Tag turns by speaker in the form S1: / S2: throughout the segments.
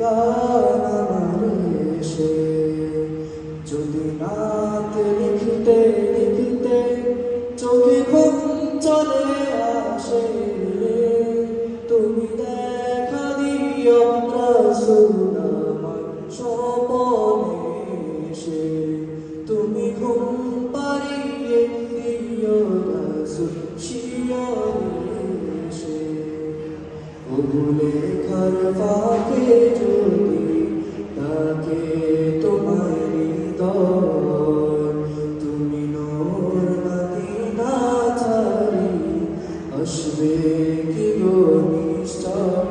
S1: গান আমার এসে যদি নাতে লিখতে লিখতে চোখে ঘুম চলে আসে, তুমি দেখা দিও রাসূল আমার স্বপনে এসে, তুমি ঘুম পাড়িয়ে দিও রাসূল শিয়রে এসে। ওগো লেখার ফাঁকে যদি তাকে তোমার হৃদয়, তুমি নূর মদিনা ছাড়ি আসবে কি গো নিশ্চয়।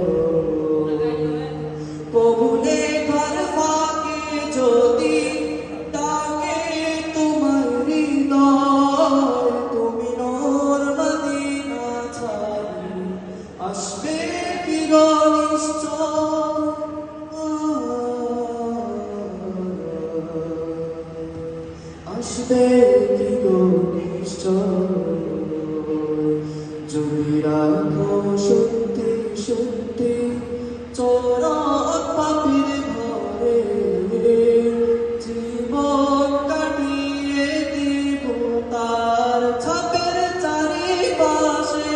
S1: ওগো লেখার ফাঁকে যদি তাকে তোমার হৃদয়, তুমি নূর মদিনা ছাড়ি আসবে কি গো নিশ্চয়। আসবে কি গো নিশ্চয়। যদি রাখো সত্যি সত্যি চরণ পাপীর ঘরে, জীবন কাটিয়ে দিব তার ছাপের চারিপাশে।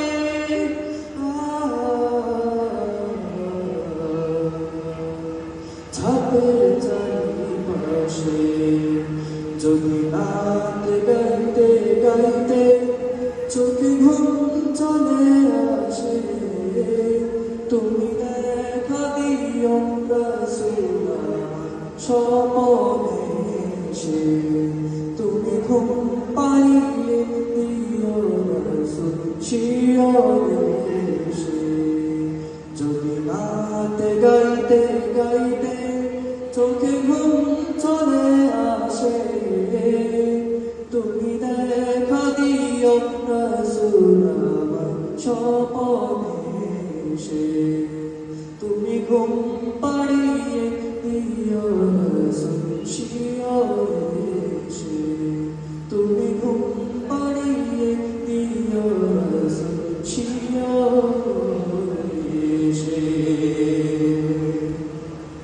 S1: ছাপের চারিপাশে যদি নাতে গাইতে গাইতে চোখে ঘুম চলে আসে, তুমি দেখা দিও রাসূল স্বপনে এসে, তুমি ঘুম পাড়িয়ে দিও রাসূল শিয়রে এসে। যদি নাতে গাইতে গাইতে চোখে ঘুম চলে আসে, তুমি দেখা দিও রাসূল আমার স্বপনে এসে, তুমি ঘুম পাড়িয়ে দিও রাসূল শিয়রে এসে।